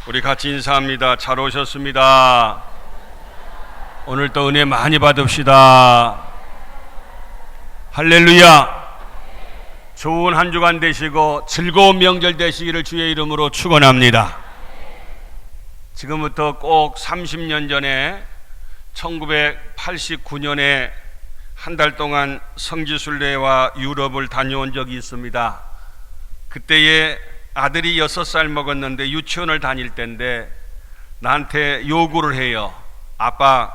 우리 같이 인사합니다. 잘 오셨습니다. 오늘 또 은혜 많이 받읍시다. 할렐루야. 좋은 한 주간 되시고 즐거운 명절 되시기를 주의 이름으로 축원합니다. 지금부터 꼭 30년 전에 1989년에 한 달 동안 성지순례와 유럽을 다녀온 적이 있습니다. 그때에 아들이 6살 먹었는데 유치원을 다닐 때인데 나한테 요구를 해요. 아빠,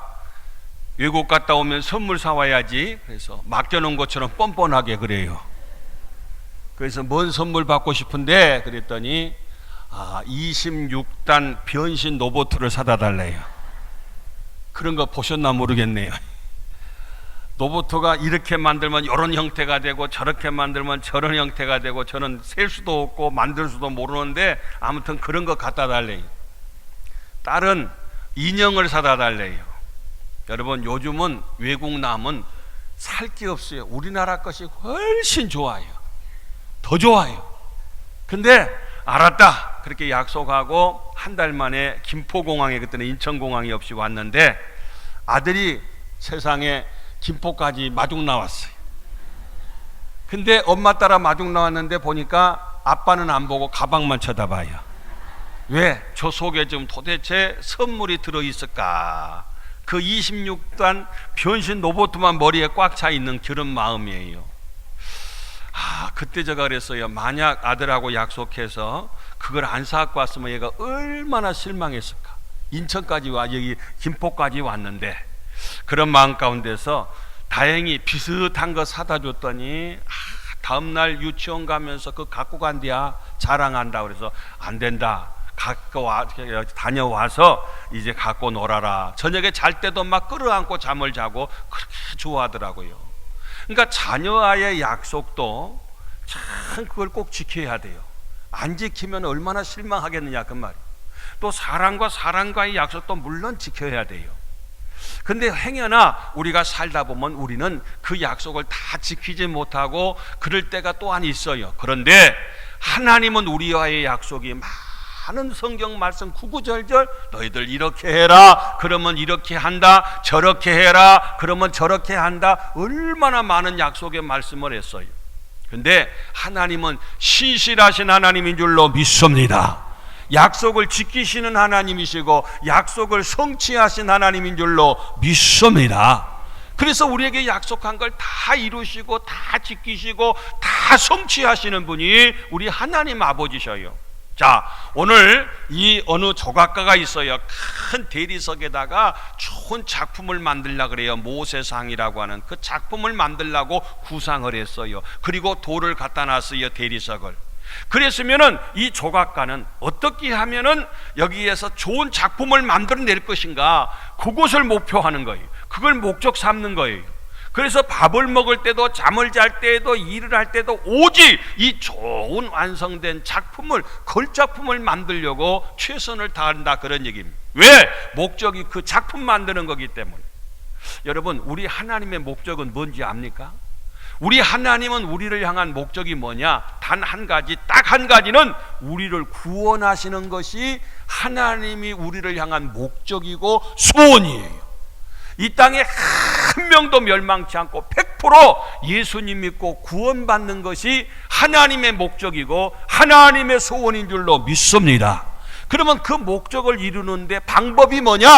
외국 갔다 오면 선물 사와야지. 그래서 맡겨놓은 것처럼 뻔뻔하게 그래요. 그래서 뭔 선물 받고 싶은데 그랬더니 26단 변신 로봇을 사다 달래요. 그런 거 보셨나 모르겠네요. 로봇가 이렇게 만들면 이런 형태가 되고 저렇게 만들면 저런 형태가 되고 저는 셀 수도 없고 만들 수도 모르는데 아무튼 그런 거 갖다 달래요. 딸은 인형을 사다 달래요. 여러분, 요즘은 외국 나면 살 게 없어요. 우리나라 것이 훨씬 좋아요. 더 좋아요. 근데 알았다 그렇게 약속하고 한 달 만에 김포공항에, 그때는 인천공항이 없이 왔는데 아들이 세상에 김포까지 마중 나왔어요. 근데 엄마 따라 마중 나왔는데 보니까 아빠는 안 보고 가방만 쳐다봐요. 왜? 저 속에 지금 도대체 선물이 들어있을까? 그 26단 변신 로봇만 머리에 꽉 차 있는 그런 마음이에요. 그때 제가 그랬어요. 만약 아들하고 약속해서 그걸 안 사갖고 왔으면 얘가 얼마나 실망했을까. 인천까지 여기 김포까지 왔는데 그런 마음 가운데서 다행히 비슷한 거 사다 줬더니 다음날 유치원 가면서 그거 갖고 간디야 자랑한다. 그래서 안 된다, 다녀와서 이제 갖고 놀아라. 저녁에 잘 때도 막 끌어안고 잠을 자고 그렇게 좋아하더라고요. 그러니까 자녀와의 약속도 참 그걸 꼭 지켜야 돼요. 안 지키면 얼마나 실망하겠느냐 그 말이에요. 또 사람과 사람과의 약속도 물론 지켜야 돼요. 근데 행여나 우리가 살다 보면 우리는 그 약속을 다 지키지 못하고 그럴 때가 또한 있어요. 그런데 하나님은 우리와의 약속이 많은 성경 말씀 구구절절 너희들 이렇게 해라 그러면 이렇게 한다, 저렇게 해라 그러면 저렇게 한다, 얼마나 많은 약속의 말씀을 했어요. 근데 하나님은 신실하신 하나님인 줄로 믿습니다. 약속을 지키시는 하나님이시고 약속을 성취하신 하나님인 줄로 믿습니다. 그래서 우리에게 약속한 걸 다 이루시고 다 지키시고 다 성취하시는 분이 우리 하나님 아버지셔요. 자, 오늘 이 어느 조각가가 있어요. 큰 대리석에다가 좋은 작품을 만들려고 그래요. 모세상이라고 하는 그 작품을 만들려고 구상을 했어요. 그리고 돌을 갖다 놨어요, 대리석을. 그랬으면은 이 조각가는 어떻게 하면은 여기에서 좋은 작품을 만들어낼 것인가, 그것을 목표하는 거예요. 그걸 목적 삼는 거예요. 그래서 밥을 먹을 때도 잠을 잘 때에도 일을 할 때도 오직 이 좋은 완성된 작품을, 걸작품을 만들려고 최선을 다한다, 그런 얘기입니다. 왜? 목적이 그 작품 만드는 거기 때문에. 여러분, 우리 하나님의 목적은 뭔지 압니까? 우리 하나님은 우리를 향한 목적이 뭐냐? 단 한 가지, 딱 한 가지는 우리를 구원하시는 것이 하나님이 우리를 향한 목적이고 소원이에요. 이 땅에 한 명도 멸망치 않고 100% 예수님 믿고 구원받는 것이 하나님의 목적이고 하나님의 소원인 줄로 믿습니다. 그러면 그 목적을 이루는데 방법이 뭐냐?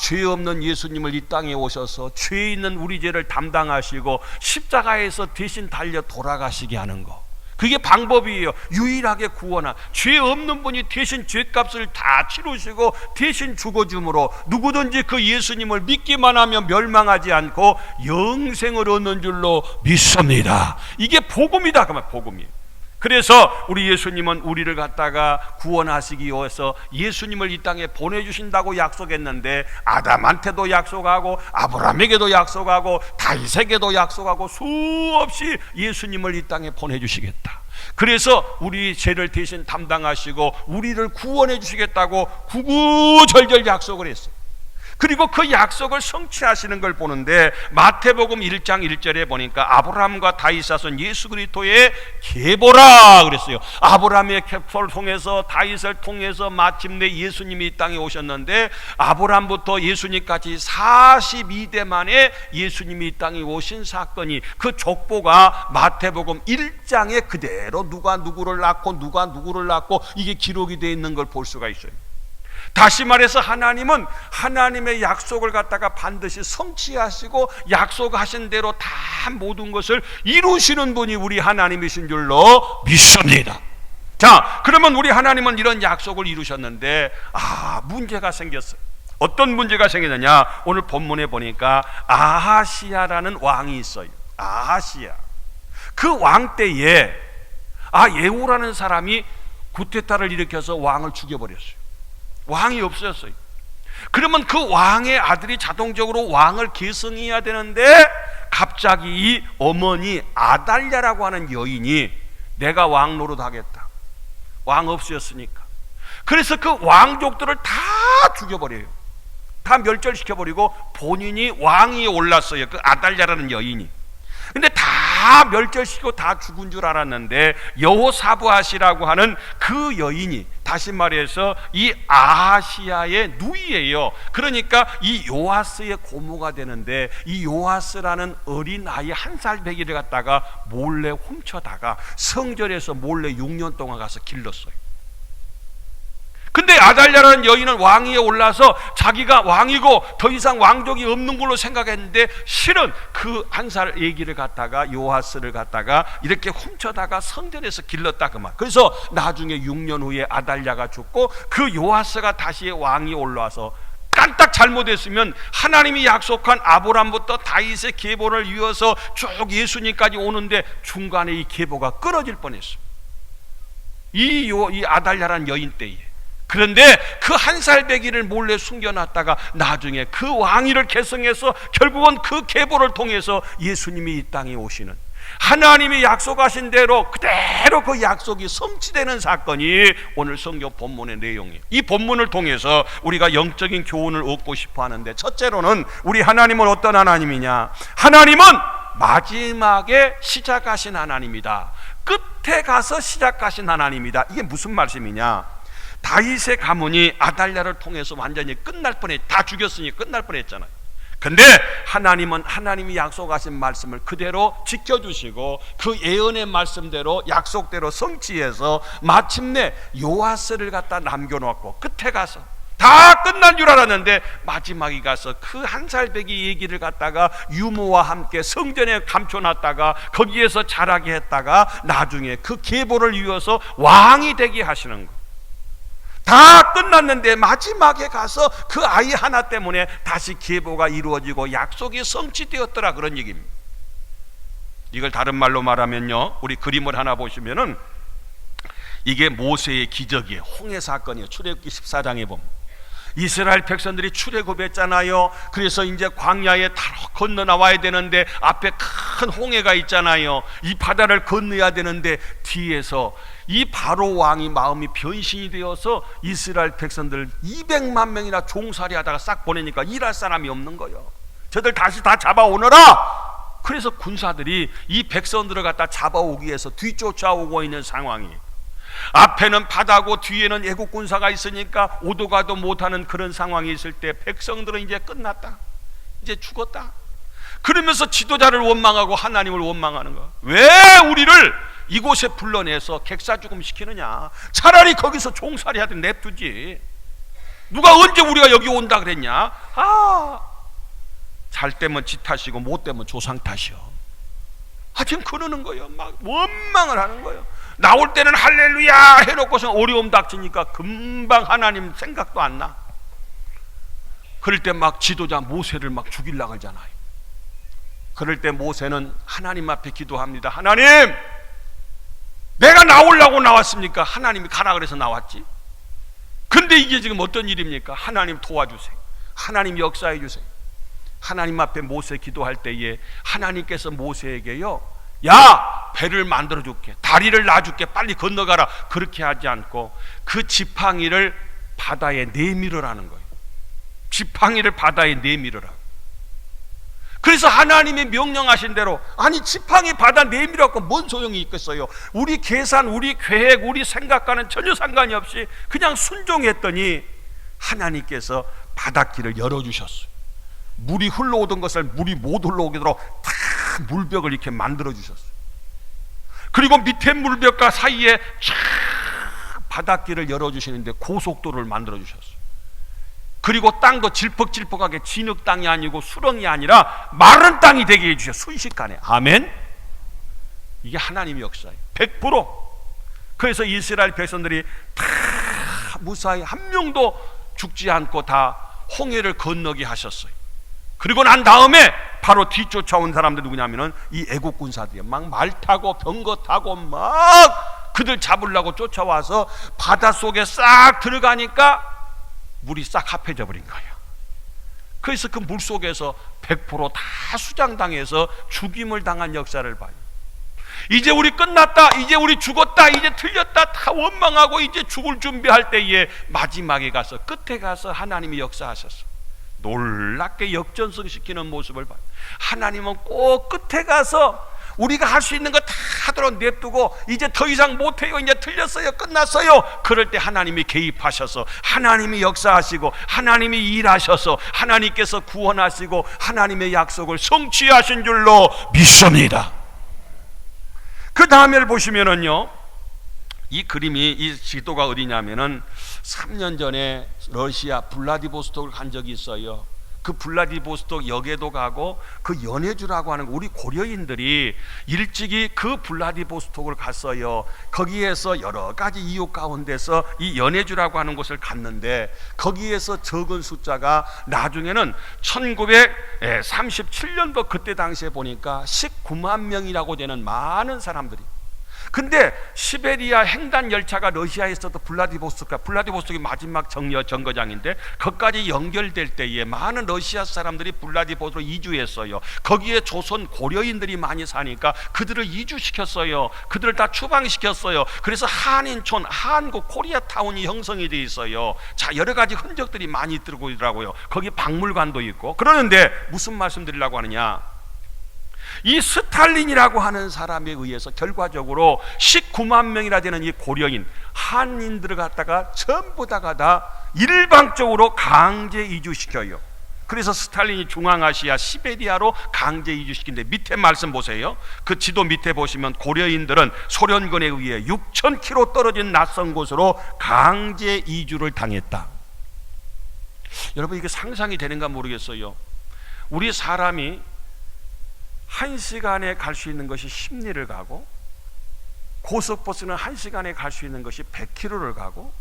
죄 없는 예수님을 이 땅에 오셔서 죄 있는 우리 죄를 담당하시고 십자가에서 대신 달려 돌아가시게 하는 거, 그게 방법이에요. 유일하게 구원한, 죄 없는 분이 대신 죄값을 다 치르시고 대신 죽어줌으로 누구든지 그 예수님을 믿기만 하면 멸망하지 않고 영생을 얻는 줄로 믿습니다. 이게 복음이다, 그 말, 복음이에요. 그래서 우리 예수님은 우리를 갖다가 구원하시기 위해서 예수님을 이 땅에 보내주신다고 약속했는데 아담한테도 약속하고 아브라함에게도 약속하고 다윗에게도 약속하고 수없이 예수님을 이 땅에 보내주시겠다. 그래서 우리 죄를 대신 담당하시고 우리를 구원해 주시겠다고 구구절절 약속을 했어요. 그리고 그 약속을 성취하시는 걸 보는데, 마태복음 1장 1절에 보니까 아브라함과 다윗 자손 예수 그리스도의 계보라 그랬어요. 아브라함의 계보를 통해서, 다윗을 통해서 마침내 예수님이 이 땅에 오셨는데, 아브라함부터 예수님까지 42대 만에 예수님이 이 땅에 오신 사건이, 그 족보가 마태복음 1장에 그대로 누가 누구를 낳고 누가 누구를 낳고 이게 기록이 되어 있는 걸 볼 수가 있어요. 다시 말해서 하나님은 하나님의 약속을 갖다가 반드시 성취하시고 약속하신 대로 다 모든 것을 이루시는 분이 우리 하나님이신 줄로 믿습니다. 자, 그러면 우리 하나님은 이런 약속을 이루셨는데 문제가 생겼어요. 어떤 문제가 생기느냐? 오늘 본문에 보니까 아하시야라는 왕이 있어요. 아하시야. 그 왕 때에 예후라는 사람이 구테타를 일으켜서 왕을 죽여버렸어요. 왕이 없어졌어요. 그러면 그 왕의 아들이 자동적으로 왕을 계승해야 되는데, 갑자기 이 어머니 아달랴라고 하는 여인이 내가 왕 노릇하겠다, 왕 없어졌으니까. 그래서 그 왕족들을 다 죽여버려요. 다 멸절시켜버리고 본인이 왕위에 올랐어요. 그 아달랴라는 여인이. 근데 다 멸절시키고 다 죽은 줄 알았는데, 여호사브앗이라고 하는 그 여인이, 다시 말해서 이 아하시야의 누이예요. 그러니까 이 요아스의 고모가 되는데, 이 요아스라는 어린 아이 1살 배기를 갖다가 몰래 훔쳐다가 성전에서 몰래 6년 동안 가서 길렀어요. 근데 아달랴라는 여인은 왕위에 올라서 자기가 왕이고 더 이상 왕족이 없는 걸로 생각했는데, 실은 그 1살 애기를 갖다가, 요아스를 갖다가 이렇게 훔쳐다가 성전에서 길렀다 그 말. 그래서 나중에 6년 후에 아달랴가 죽고 그 요아스가 다시 왕이 올라와서, 깜딱 잘못했으면 하나님이 약속한 아브람부터 다윗의 계보를 이어서 쭉 예수님까지 오는데 중간에 이 계보가 끊어질 뻔했어. 이 아달랴라는 여인 때에. 그런데 그 1살 배기를 몰래 숨겨놨다가 나중에 그 왕위를 계승해서 결국은 그 계보를 통해서 예수님이 이 땅에 오시는, 하나님이 약속하신 대로 그대로 그 약속이 성취되는 사건이 오늘 성경 본문의 내용이에요. 이 본문을 통해서 우리가 영적인 교훈을 얻고 싶어 하는데, 첫째로는 우리 하나님은 어떤 하나님이냐? 하나님은 마지막에 시작하신 하나님이다. 끝에 가서 시작하신 하나님이다. 이게 무슨 말씀이냐? 다윗의 가문이 아달랴를 통해서 완전히 끝날 뻔했, 다 죽였으니 끝날 뻔했잖아요. 근데 하나님은 하나님이 약속하신 말씀을 그대로 지켜주시고 그 예언의 말씀대로 약속대로 성취해서 마침내 요아스를 갖다 남겨놓고, 끝에 가서 다 끝난 줄 알았는데 마지막에 가서 그 1살 배기 얘기를 갖다가 유모와 함께 성전에 감춰놨다가 거기에서 자라게 했다가 나중에 그 계보를 이어서 왕이 되게 하시는 거. 다 끝났는데 마지막에 가서 그 아이 하나 때문에 다시 계보가 이루어지고 약속이 성취되었더라, 그런 얘기입니다. 이걸 다른 말로 말하면요, 우리 그림을 하나 보시면은 이게 모세의 기적이에요. 홍해 사건이에요. 출애굽기 14장에 보면 이스라엘 백성들이 출애굽했잖아요. 그래서 이제 광야에 다 건너 나와야 되는데 앞에 큰 홍해가 있잖아요. 이 바다를 건너야 되는데 뒤에서 이 바로 왕이 마음이 변신이 되어서 이스라엘 백성들 200만 명이나 종살이 하다가 싹 보내니까 일할 사람이 없는 거예요. 저들 다시 다 잡아오너라. 그래서 군사들이 이 백성들을 갖다 잡아오기 위해서 뒤쫓아오고 있는 상황이에요. 앞에는 바다고 뒤에는 애국 군사가 있으니까 오도 가도 못하는 그런 상황이 있을 때 백성들은 이제 끝났다, 이제 죽었다. 그러면서 지도자를 원망하고 하나님을 원망하는 거야. 왜 우리를 이곳에 불러내서 객사 죽음 시키느냐? 차라리 거기서 종살이 하든 냅두지. 누가 언제 우리가 여기 온다 그랬냐? 잘 때면 지 탓이고 못 되면 조상 탓이요. 지금 그러는 거예요. 막 원망을 하는 거예요. 나올 때는 할렐루야 해놓고서 어려움 닥치니까 금방 하나님 생각도 안 나. 그럴 때 막 지도자 모세를 막 죽이려고 하잖아요. 그럴 때 모세는 하나님 앞에 기도합니다. 하나님, 내가 나오려고 나왔습니까? 하나님이 가라 그래서 나왔지. 근데 이게 지금 어떤 일입니까? 하나님 도와주세요. 하나님 역사해 주세요. 하나님 앞에 모세 기도할 때에 하나님께서 모세에게요, 야, 배를 만들어 줄게, 다리를 놔줄게, 빨리 건너가라, 그렇게 하지 않고 그 지팡이를 바다에 내밀으라는 거예요. 지팡이를 바다에 내밀어라. 그래서 하나님이 명령하신 대로, 아니 지팡이 바다 내밀어갖고 뭔 소용이 있겠어요? 우리 계산, 우리 계획, 우리 생각과는 전혀 상관이 없이 그냥 순종했더니 하나님께서 바닷길을 열어주셨어요. 물이 흘러오던 것을 물이 못 흘러오도록 다 물벽을 이렇게 만들어주셨어요. 그리고 밑에 물벽과 사이에 쫙 바닷길을 열어주시는데 고속도로를 만들어주셨어요. 그리고 땅도 질퍽질퍽하게 진흙 땅이 아니고 수렁이 아니라 마른 땅이 되게 해주셔. 순식간에. 아멘. 이게 하나님의 역사예요. 100%. 그래서 이스라엘 백성들이 다 무사히 한 명도 죽지 않고 다 홍해를 건너게 하셨어요. 그리고 난 다음에 바로 뒤쫓아온 사람들 누구냐면은 이 애국 군사들이에요. 막 말 타고 병거 타고 막 그들 잡으려고 쫓아와서 바닷속에 싹 들어가니까 물이 싹 합해져 버린 거예요. 그래서 그 물속에서 100%다 수장당해서 죽임을 당한 역사를 봐요. 이제 우리 끝났다, 이제 우리 죽었다, 이제 틀렸다, 다 원망하고 이제 죽을 준비할 때에 마지막에 가서, 끝에 가서 하나님이 역사하셨어. 놀랍게 역전승시키는 모습을 봐요. 하나님은 꼭 끝에 가서 우리가 할 수 있는 거 다 하도록 냅두고 이제 더 이상 못해요, 이제 틀렸어요, 끝났어요. 그럴 때 하나님이 개입하셔서 하나님이 역사하시고 하나님이 일하셔서 하나님께서 구원하시고 하나님의 약속을 성취하신 줄로 믿습니다. 그 다음에 보시면은요, 이 그림이, 이 지도가 어디냐면은 3년 전에 러시아 블라디보스톡을 간 적이 있어요. 그 블라디보스톡 역에도 가고 그 연해주라고 하는 우리 고려인들이 일찍이 그 블라디보스톡을 갔어요. 거기에서 여러 가지 이유 가운데서 이 연해주라고 하는 곳을 갔는데 거기에서 적은 숫자가 나중에는 1937년도 그때 당시에 보니까 19만 명이라고 되는 많은 사람들이. 근데 시베리아 횡단 열차가 러시아에서도 블라디보스톡이 마지막 정거장인데 거기까지 연결될 때에 많은 러시아 사람들이 블라디보스톡으로 이주했어요. 거기에 조선 고려인들이 많이 사니까 그들을 이주시켰어요. 그들을 다 추방시켰어요. 그래서 한인촌, 한국 코리아타운이 형성이 돼 있어요. 자, 여러 가지 흔적들이 많이 들고 있더라고요. 거기 박물관도 있고. 그러는데 무슨 말씀드리려고 하느냐, 이 스탈린이라고 하는 사람에 의해서 결과적으로 19만 명이나 되는 이 고려인 한인들을 갖다가 전부 다가 일방적으로 강제 이주시켜요. 그래서 스탈린이 중앙아시아 시베리아로 강제 이주시킨데, 밑에 말씀 보세요. 그 지도 밑에 보시면 고려인들은 소련군에 의해 6,000km 떨어진 낯선 곳으로 강제 이주를 당했다. 여러분, 이게 상상이 되는가 모르겠어요. 우리 사람이 1시간에 갈 수 있는 것이 10리를 가고, 고속버스는 1시간에 갈 수 있는 것이 100km를 가고,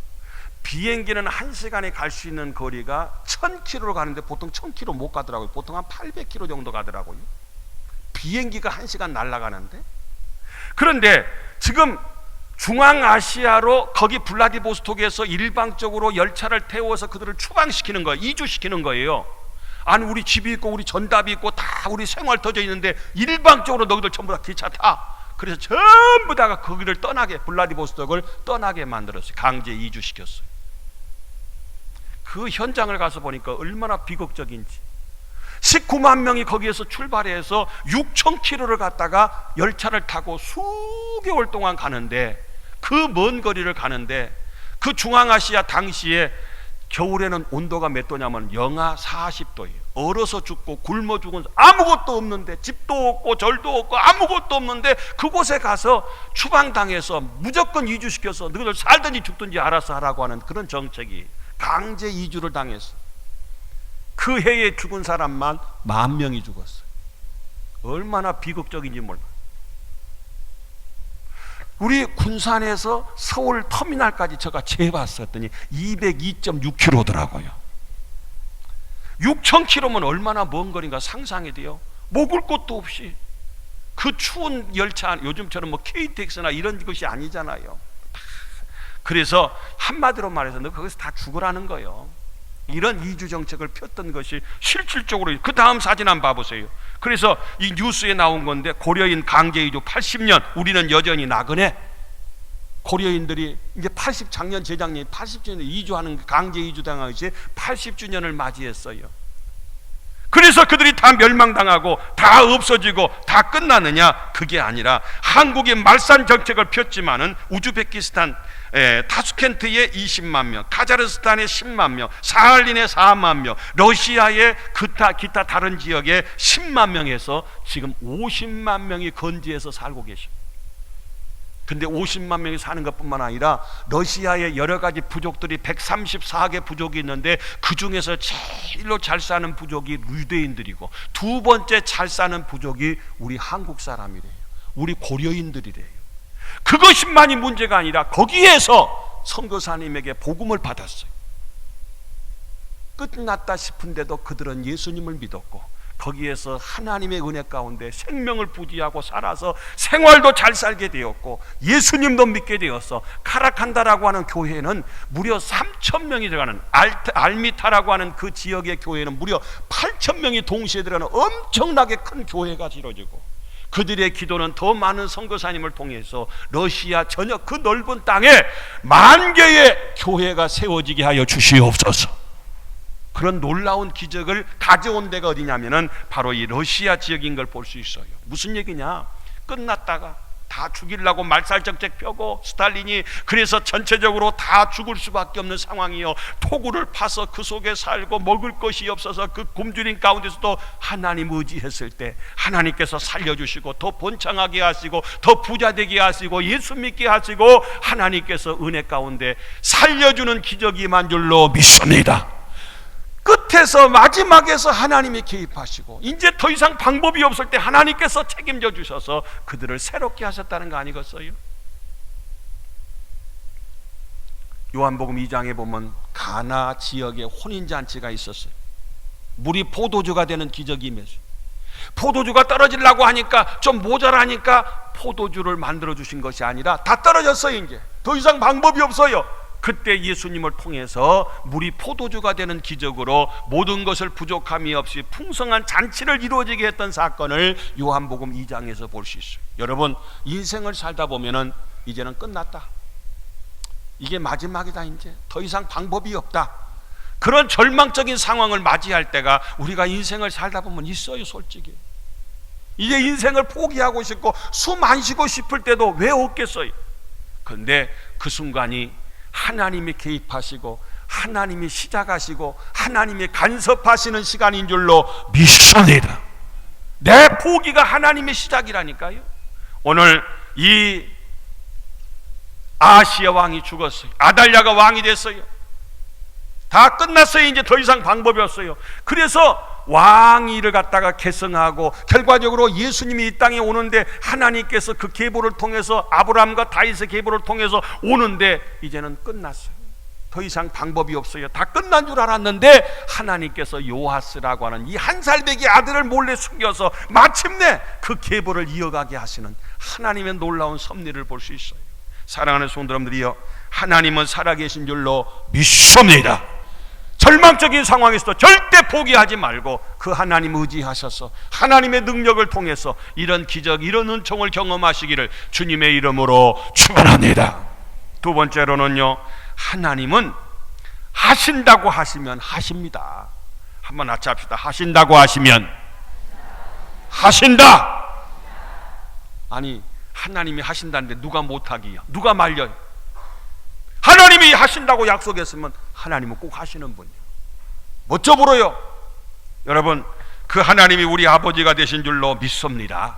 비행기는 1시간에 갈 수 있는 거리가 1000km를 가는데 보통 1000km 못 가더라고요. 보통 한 800km 정도 가더라고요. 비행기가 1시간 날아가는데. 그런데 지금 중앙아시아로 거기 블라디보스톡에서 일방적으로 열차를 태워서 그들을 추방시키는 거예요. 이주시키는 거예요. 아니, 우리 집이 있고 우리 전답이 있고 다 우리 생활 터져 있는데 일방적으로 너희들 전부 다 기차 타. 그래서 전부 다가 거기를 떠나게, 블라디보스톡을 떠나게 만들었어요. 강제 이주시켰어요. 그 현장을 가서 보니까 얼마나 비극적인지. 19만 명이 거기에서 출발해서 6,000km를 갔다가 열차를 타고 수개월 동안 가는데, 그 먼 거리를 가는데, 그 중앙아시아 당시에 겨울에는 온도가 몇 도냐면 영하 40도예요. 얼어서 죽고 굶어 죽은, 아무것도 없는데, 집도 없고 절도 없고 아무것도 없는데 그곳에 가서 추방당해서 무조건 이주시켜서 너희들 살든지 죽든지 알아서 하라고 하는 그런 정책이, 강제 이주를 당했어. 그 해에 죽은 사람만 10,000명이 죽었어요. 얼마나 비극적인지 몰라. 우리 군산에서 서울 터미널까지 제가 재봤었더니 202.6km더라고요. 6,000km면 얼마나 먼 거리인가 상상이 돼요. 먹을 것도 없이 그 추운 열차, 요즘처럼 뭐 KTX나 이런 것이 아니잖아요. 그래서 한마디로 말해서 너 거기서 다 죽으라는 거예요. 이런 이주 정책을 폈던 것이 실질적으로. 그 다음 사진 한번 봐보세요. 그래서 이 뉴스에 나온 건데, 고려인 강제 이주 80년 우리는 여전히 나그네. 고려인들이 이제 작년 재작년 80주년 이주하는, 강제 이주당한 것이 80주년을 맞이했어요. 그래서 그들이 다 멸망당하고 다 없어지고 다 끝나느냐? 그게 아니라 한국이 말산 정책을 폈지만은 우즈베키스탄 타슈켄트에 20만 명, 카자흐스탄에 10만 명, 사할린에 4만 명, 러시아의 기타 다른 지역에 10만 명에서 지금 50만 명이 건지에서 살고 계십니다. 근데 50만 명이 사는 것뿐만 아니라 러시아의 여러 가지 부족들이 134개 부족이 있는데 그 중에서 제일로 잘 사는 부족이 유대인들이고 두 번째 잘 사는 부족이 우리 한국 사람이래요. 우리 고려인들이래요. 그것만이 문제가 아니라 거기에서 선교사님에게 복음을 받았어요. 끝났다 싶은데도 그들은 예수님을 믿었고 거기에서 하나님의 은혜 가운데 생명을 부지하고 살아서 생활도 잘 살게 되었고 예수님도 믿게 되어서 카라칸다라고 하는 교회는 무려 3,000명이 들어가는 알미타라고 하는 그 지역의 교회는 무려 8,000명이 동시에 들어가는 엄청나게 큰 교회가 이루어지고 그들의 기도는 더 많은 선교사님을 통해서 러시아 전혀 그 넓은 땅에 10,000개의 교회가 세워지게 하여 주시옵소서. 그런 놀라운 기적을 가져온 데가 어디냐면은 바로 이 러시아 지역인 걸 볼 수 있어요. 무슨 얘기냐? 끝났다가 다 죽이려고 말살정책 펴고 스탈린이 그래서 전체적으로 다 죽을 수밖에 없는 상황이요. 토구를 파서 그 속에 살고 먹을 것이 없어서 그 굶주린 가운데서도 하나님 의지했을 때 하나님께서 살려주시고 더 번창하게 하시고 더 부자되게 하시고 예수 믿게 하시고 하나님께서 은혜 가운데 살려주는 기적이 임한 줄로 믿습니다. 끝에서 마지막에서 하나님이 개입하시고 이제 더 이상 방법이 없을 때 하나님께서 책임져 주셔서 그들을 새롭게 하셨다는 거 아니겠어요? 요한복음 2장에 보면 가나 지역에 혼인잔치가 있었어요. 물이 포도주가 되는 기적이 임했어요. 포도주가 떨어지려고 하니까 좀 모자라니까 포도주를 만들어 주신 것이 아니라 다 떨어졌어요. 이제 더 이상 방법이 없어요. 그때 예수님을 통해서 물이 포도주가 되는 기적으로 모든 것을 부족함이 없이 풍성한 잔치를 이루어지게 했던 사건을 요한복음 2장에서 볼 수 있어요. 여러분, 인생을 살다 보면은 이제는 끝났다, 이게 마지막이다, 이제 더 이상 방법이 없다, 그런 절망적인 상황을 맞이할 때가 우리가 인생을 살다 보면 있어요. 솔직히 이제 인생을 포기하고 싶고 숨 안 쉬고 싶을 때도 왜 없겠어요? 그런데 그 순간이 하나님이 개입하시고 하나님이 시작하시고 하나님이 간섭하시는 시간인 줄로 믿습니다. 내 포기가 하나님의 시작이라니까요. 오늘 이 아하시야 왕이 죽었어요. 아달랴가 왕이 됐어요. 다 끝났어요. 이제 더 이상 방법이 없어요. 그래서 왕위를 갖다가 계승하고 결과적으로 예수님이 이 땅에 오는데 하나님께서 그 계보를 통해서 아브라함과 다윗의 계보를 통해서 오는데 이제는 끝났어요. 더 이상 방법이 없어요. 다 끝난 줄 알았는데 하나님께서 요아스라고 하는 이 한 살배기 아들을 몰래 숨겨서 마침내 그 계보를 이어가게 하시는 하나님의 놀라운 섭리를 볼 수 있어요. 사랑하는 성도 여러분들이여, 하나님은 살아계신 줄로 믿습니다. 절망적인 상황에서도 절대 포기하지 말고 그 하나님 의지하셔서 하나님의 능력을 통해서 이런 기적, 이런 은총을 경험하시기를 주님의 이름으로 축원합니다. 두 번째로는요, 하나님은 하신다고 하시면 하십니다. 한번 같이 합시다. 하신다고 하시면 하신다. 아니, 하나님이 하신다는데 누가 못하기요? 누가 말려요? 하나님이 하신다고 약속했으면 하나님은 꼭 하시는 분이요. 멋져 보여요. 여러분, 그 하나님이 우리 아버지가 되신 줄로 믿습니다.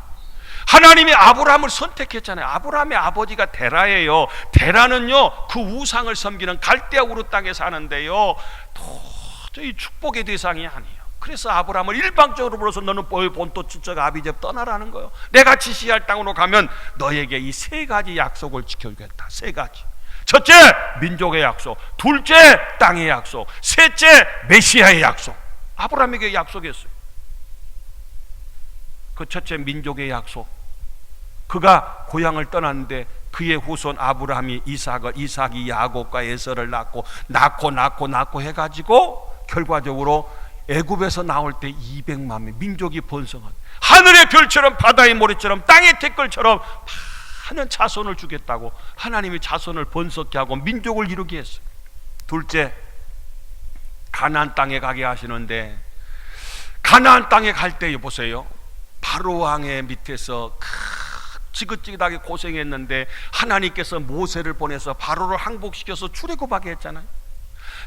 하나님이 아브라함을 선택했잖아요. 아브라함의 아버지가 데라예요. 데라는요, 그 우상을 섬기는 갈대아 우르 땅에 사는데요, 도저히 축복의 대상이 아니에요. 그래서 아브라함을 일방적으로 불러서 너는 본토 친척 아비집 떠나라는 거예요. 내가 지시할 땅으로 가면 너에게 이 세 가지 약속을 지켜주겠다. 세 가지. 첫째, 민족의 약속. 둘째, 땅의 약속. 셋째, 메시아의 약속. 아브라함에게 약속했어요. 그 첫째, 민족의 약속. 그가 고향을 떠났는데 그의 후손 아브라함이 이삭이 야곱과 에서를 낳고 해가지고 결과적으로 애굽에서 나올 때 200만 명 민족이 번성한, 하늘의 별처럼 바다의 모래처럼 땅의 태끌처럼 많은 자손을 주겠다고 하나님이 자손을 번성케 하고 민족을 이루게 했어요. 둘째, 가나안 땅에 가게 하시는데, 가나안 땅에 갈 때 보세요. 바로 왕의 밑에서 지긋지긋하게 고생했는데 하나님께서 모세를 보내서 바로를 항복시켜서 출애굽하게 했잖아요.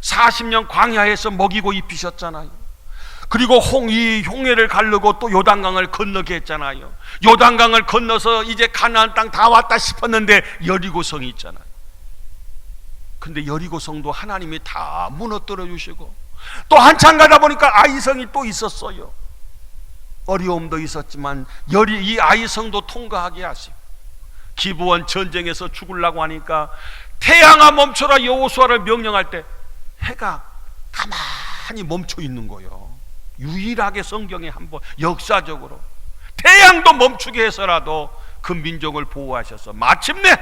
40년 광야에서 먹이고 입히셨잖아요. 그리고 이 홍해를 가르고 또 요단강을 건너게 했잖아요. 요단강을 건너서 이제 가나안 땅 다 왔다 싶었는데 여리고성이 있잖아요. 근데 여리고성도 하나님이 다 무너뜨려 주시고, 또 한참 가다 보니까 아이성이 또 있었어요. 어려움도 있었지만 이 아이성도 통과하게 하시고, 기브온 전쟁에서 죽으려고 하니까 태양아 멈춰라 여호수아를 명령할 때 해가 가만히 멈춰 있는 거예요. 유일하게 성경에 한번 역사적으로 태양도 멈추게 해서라도 그 민족을 보호하셔서 마침내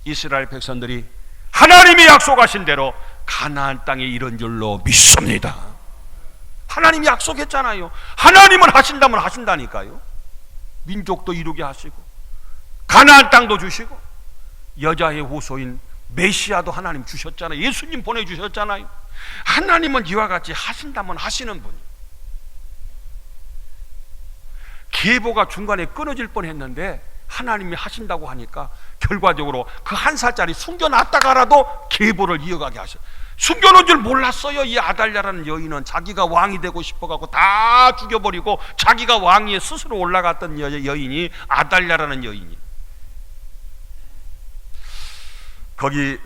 이스라엘 백성들이 하나님이 약속하신 대로 가나안 땅에 이른 줄로 믿습니다. 하나님이 약속했잖아요. 하나님은 하신다면 하신다니까요. 민족도 이루게 하시고 가나안 땅도 주시고 여자의 후손인 메시아도 하나님 주셨잖아요. 예수님 보내주셨잖아요. 하나님은 이와 같이 하신다면 하시는 분이에요. 계보가 중간에 끊어질 뻔했는데 하나님이 하신다고 하니까 결과적으로 그 한 살짜리 숨겨놨다가라도 계보를 이어가게 하셨어요. 숨겨놓은 줄 몰랐어요. 이 아달랴라는 여인은 자기가 왕이 되고 싶어갖고 다 죽여버리고 자기가 왕위에 스스로 올라갔던 여인이 아달랴라는 여인이, 거기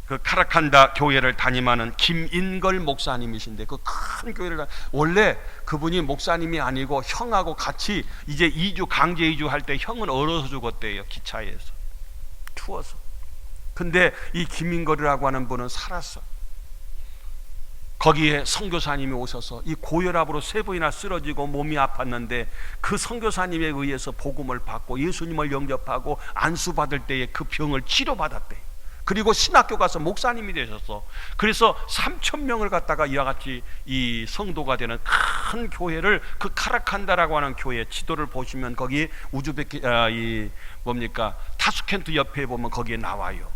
그 카라칸다 교회를 담임하는 김인걸 목사님이신데, 그 큰 교회를 원래 그분이 목사님이 아니고 형하고 같이 이제 강제 이주할 때 형은 얼어서 죽었대요. 기차에서 추워서. 근데 이 김인걸이라고 하는 분은 살았어. 거기에 선교사님이 오셔서 이 고혈압으로 3번이나 쓰러지고 몸이 아팠는데 그 선교사님에 의해서 복음을 받고 예수님을 영접하고 안수받을 때에 그 병을 치료받았대요. 그리고 신학교 가서 목사님이 되셔서, 그래서 3,000명을 갖다가 이와 같이 이 성도가 되는 큰 교회를, 그 카라칸다라고 하는 교회 지도를 보시면 거기 타슈켄트 옆에 보면 거기에 나와요.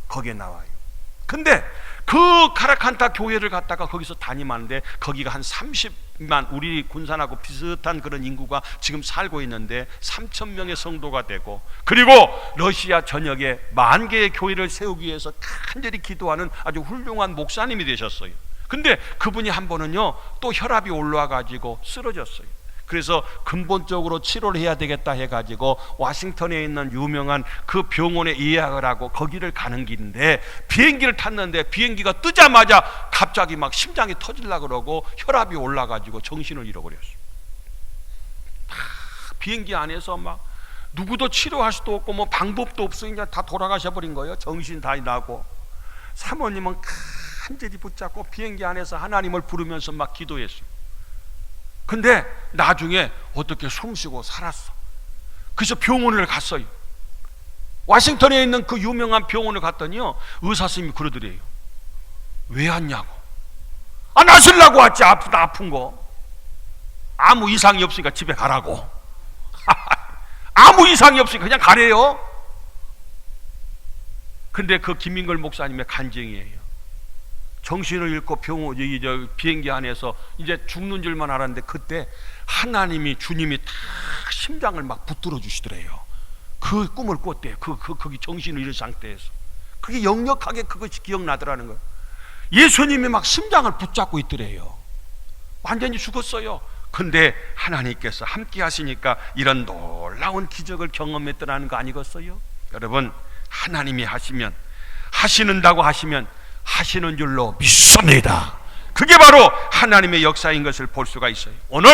근데 그 카라칸다 교회를 갖다가 거기서 담임하는데 거기가 한 30만, 우리 군산하고 비슷한 그런 인구가 지금 살고 있는데 3,000명의 성도가 되고, 그리고 러시아 전역에 10,000개의 교회를 세우기 위해서 간절히 기도하는 아주 훌륭한 목사님이 되셨어요. 근데 그분이 한 번은요 또 혈압이 올라와 가지고 쓰러졌어요. 그래서 근본적으로 치료를 해야 되겠다 해가지고 워싱턴에 있는 유명한 그 병원에 예약을 하고 거기를 가는 길인데 비행기를 탔는데 비행기가 뜨자마자 갑자기 막 심장이 터지려고 그러고 혈압이 올라가지고 정신을 잃어버렸어요. 비행기 안에서 막 누구도 치료할 수도 없고 뭐 방법도 없으니 그냥 다 돌아가셔버린 거예요. 정신 다 나고. 사모님은 간절히 붙잡고 비행기 안에서 하나님을 부르면서 막 기도했어요. 근데 나중에 어떻게 숨쉬고 살았어. 그래서 병원을 갔어요. 워싱턴에 있는 그 유명한 병원을 갔더니요 의사 선생님이 그러더래요. 왜 왔냐고. 나 쉬려고 왔지. 아픈 거 아무 이상이 없으니까 집에 가라고. 아무 이상이 없으니까 그냥 가래요. 근데 그 김인걸 목사님의 간증이에요. 정신을 잃고 비행기 안에서 이제 죽는 줄만 알았는데 그때 하나님이, 주님이 다 심장을 막 붙들어 주시더래요. 그 꿈을 꿨대요. 거기 정신을 잃은 상태에서. 그게 역력하게 그것이 기억나더라는 거예요. 예수님이 막 심장을 붙잡고 있더래요. 완전히 죽었어요. 근데 하나님께서 함께 하시니까 이런 놀라운 기적을 경험했더라는 거 아니겠어요? 여러분, 하나님이 하시면, 하시는다고 하시면 하시는 줄로 믿습니다. 그게 바로 하나님의 역사인 것을 볼 수가 있어요. 오늘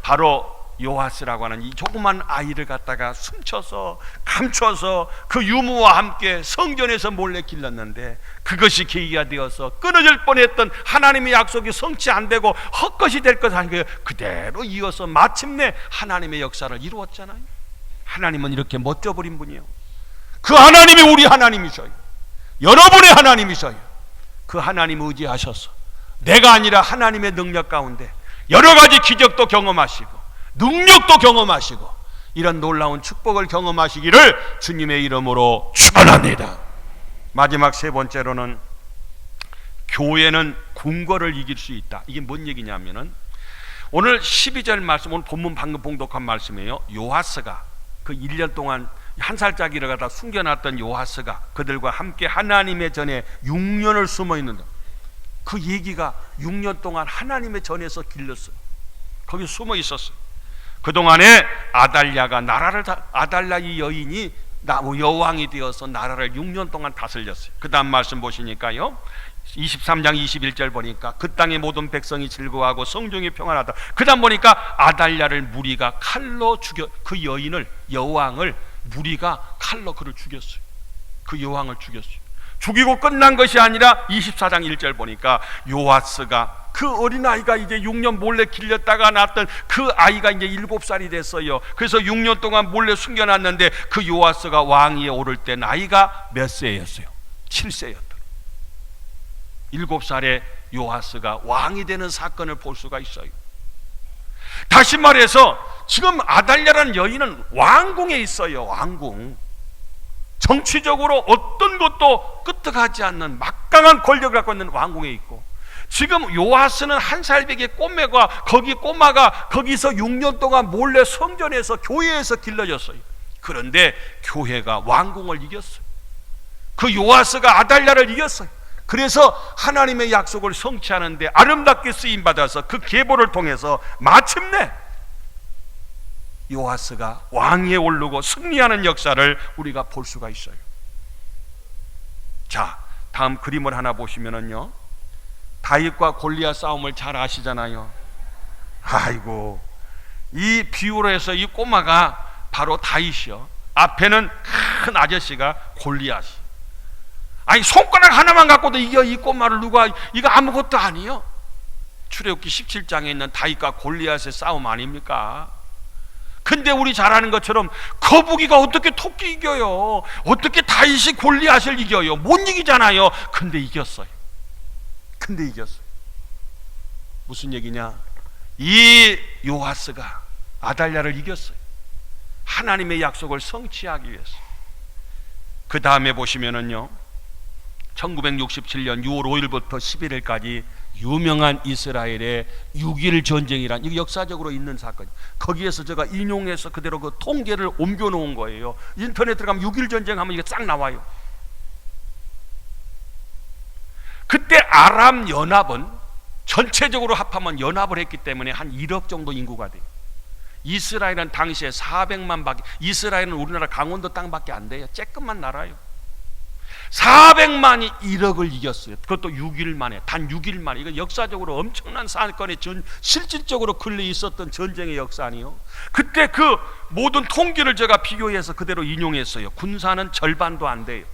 바로 요아스라고 하는 이 조그만 아이를 갖다가 숨쳐서 감춰서 그 유모와 함께 성전에서 몰래 길렀는데 그것이 계기가 되어서 끊어질 뻔했던 하나님의 약속이 성취 안 되고 헛것이 될 것 아니고요, 그대로 이어서 마침내 하나님의 역사를 이루었잖아요. 하나님은 이렇게 멋져버린 분이에요. 그 하나님이 우리 하나님이셔요. 여러분의 하나님이셔요. 그 하나님 의지하셔서 내가 아니라 하나님의 능력 가운데 여러 가지 기적도 경험하시고 능력도 경험하시고 이런 놀라운 축복을 경험하시기를 주님의 이름으로 축원합니다. 마지막 세 번째로는 교회는 궁궐을 이길 수 있다. 이게 뭔 얘기냐면은 오늘 12절 말씀, 오늘 본문 방금 봉독한 말씀이에요. 요아스가 그 1년 동안 한 살짜기를 갖다 숨겨놨던 요아스가 그들과 함께 하나님의 전에 6년을 숨어 있는다. 그 얘기가 6년 동안 하나님의 전에서 길렀어요. 거기 숨어 있었어요. 그동안에 아달랴 이 여인이 여왕이 되어서 나라를 6년 동안 다스렸어요. 그 다음 말씀 보시니까요, 23장 21절 보니까 그 땅의 모든 백성이 즐거워하고 성중이 평안하다. 그 다음 보니까 아달랴를 무리가 칼로 죽여, 그 여인을, 여왕을 무리가 칼로 그를 죽였어요. 그 여왕을 죽였어요. 죽이고 끝난 것이 아니라 24장 1절 보니까 요아스가, 그 어린아이가 이제 6년 몰래 길렸다가 낳았던 그 아이가 이제 7살이 됐어요. 그래서 6년 동안 몰래 숨겨놨는데 그 요아스가 왕위에 오를 때 나이가 몇 세였어요? 7세였다. 7살의 요아스가 왕이 되는 사건을 볼 수가 있어요. 다시 말해서 지금 아달랴라는 여인은 왕궁에 있어요. 왕궁. 정치적으로 어떤 것도 끄떡하지 않는 막강한 권력을 갖고 있는 왕궁에 있고, 지금 요아스는 한 살배기 꼬매가 꼬마가 거기서 6년 동안 몰래 성전에서 교회에서 길러졌어요. 그런데 교회가 왕궁을 이겼어요. 그 요아스가 아달랴를 이겼어요. 그래서 하나님의 약속을 성취하는데 아름답게 쓰임받아서 그 계보를 통해서 마침내 요아스가 왕위에 오르고 승리하는 역사를 우리가 볼 수가 있어요. 자, 다음 그림을 하나 보시면은요, 다윗과 골리앗 싸움을 잘 아시잖아요. 아이고, 이 비유로 해서 이 꼬마가 바로 다윗이요, 앞에는 큰 아저씨가 골리앗이. 아니, 손가락 하나만 갖고도 이겨 이 꼬마를 누가, 이거 아무것도 아니에요. 출애굽기 17장에 있는 다윗과 골리앗의 싸움 아닙니까? 근데 우리 잘 아는 것처럼 거북이가 어떻게 토끼 이겨요? 어떻게 다윗이 골리앗을 이겨요? 못 이기잖아요. 근데 이겼어요. 무슨 얘기냐? 이 요아스가 아달랴를 이겼어요. 하나님의 약속을 성취하기 위해서. 그 다음에 보시면은요, 1967년 6월 5일부터 11일까지 유명한 이스라엘의 6.1 전쟁이란, 이게 역사적으로 있는 사건, 거기에서 제가 인용해서 그대로 그 통계를 옮겨 놓은 거예요. 인터넷 들어가면 6.1 전쟁 하면 이게 쫙 나와요. 그때 아람 연합은 전체적으로 합하면 연합을 했기 때문에 한 1억 정도 인구가 돼요. 이스라엘은 당시에 400만 밖에, 이스라엘은 우리나라 강원도 땅밖에 안 돼요. 쬐끔만 나라요. 400만이 1억을 이겼어요. 그것도 6일 만에, 단 6일 만에. 이거 역사적으로 엄청난 사건의 실질적으로 걸려 있었던 전쟁의 역사 아니요. 그때 그 모든 통계를 제가 비교해서 그대로 인용했어요. 군사는 절반도 안 돼요.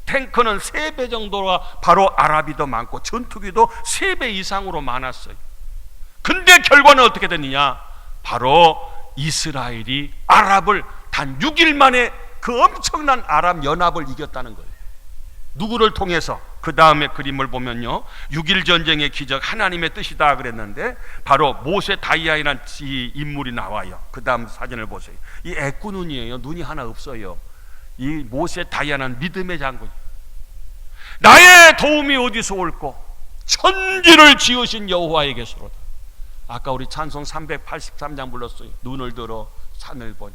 탱크는 3배 정도가 바로 아랍이 더 많고 전투기도 3배 이상으로 많았어요. 근데 결과는 어떻게 됐느냐? 바로 이스라엘이 아랍을 단 6일 만에 그 엄청난 아랍 연합을 이겼다는 거예요. 누구를 통해서? 그 다음에 그림을 보면요, 6.1 전쟁의 기적, 하나님의 뜻이다 그랬는데 바로 모세 다이아이라는 이 인물이 나와요. 그 다음 사진을 보세요. 이 애꾸눈이에요. 눈이 하나 없어요. 이 모세 다이아는 믿음의 장군. 나의 도움이 어디서 올꼬? 천지를 지으신 여호와에게서로다. 아까 우리 찬송 383장 불렀어요. 눈을 들어 산을 보니.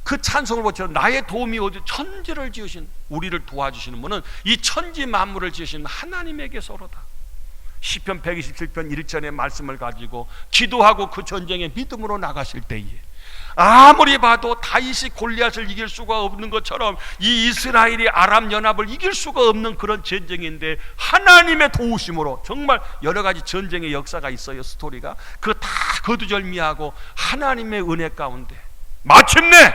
그 찬송을 보죠. 나의 도움이 어디, 천지를 지으신, 우리를 도와주시는 분은 이 천지 만물을 지으신 하나님에게서로다. 시편 127편 1절의 말씀을 가지고 기도하고 그 전쟁에 믿음으로 나가실 때에 아무리 봐도 다윗이 골리앗을 이길 수가 없는 것처럼 이 이스라엘이 아람 연합을 이길 수가 없는 그런 전쟁인데 하나님의 도우심으로, 정말 여러 가지 전쟁의 역사가 있어요. 스토리가 그 다 거두절미하고 하나님의 은혜 가운데 마침내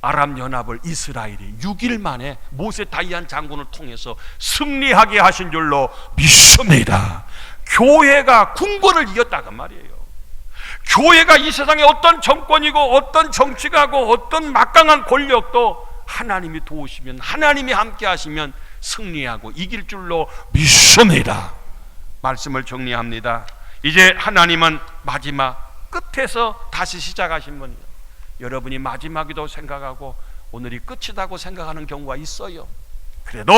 아람 연합을 이스라엘이 6일 만에 모세 다이안 장군을 통해서 승리하게 하신 줄로 믿습니다. 교회가 궁궐을 이겼다고 말이에요. 교회가 이 세상에 어떤 정권이고 어떤 정치가고 어떤 막강한 권력도 하나님이 도우시면, 하나님이 함께 하시면 승리하고 이길 줄로 믿습니다. 말씀을 정리합니다. 이제 하나님은 마지막 끝에서 다시 시작하신 분이에요. 여러분이 마지막이라고 생각하고 오늘이 끝이라고 생각하는 경우가 있어요. 그래도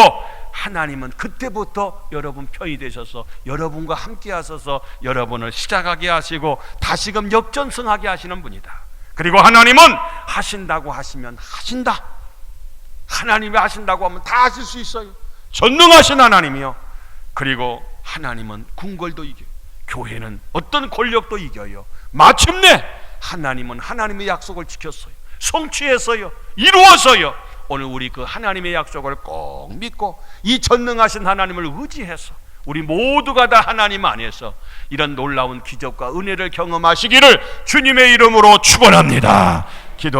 하나님은 그때부터 여러분 편이 되셔서 여러분과 함께 하셔서 여러분을 시작하게 하시고 다시금 역전승하게 하시는 분이다. 그리고 하나님은 하신다고 하시면 하신다. 하나님이 하신다고 하면 다 하실 수 있어요. 전능하신 하나님이요. 그리고 하나님은 궁궐도 이겨요. 교회는 어떤 권력도 이겨요. 마침내 하나님은 하나님의 약속을 지켰어요. 성취했어요. 이루었어요. 오늘 우리 그 하나님의 약속을 꼭 믿고 이 전능하신 하나님을 의지해서 우리 모두가 다 하나님 안에서 이런 놀라운 기적과 은혜를 경험하시기를 주님의 이름으로 축원합니다.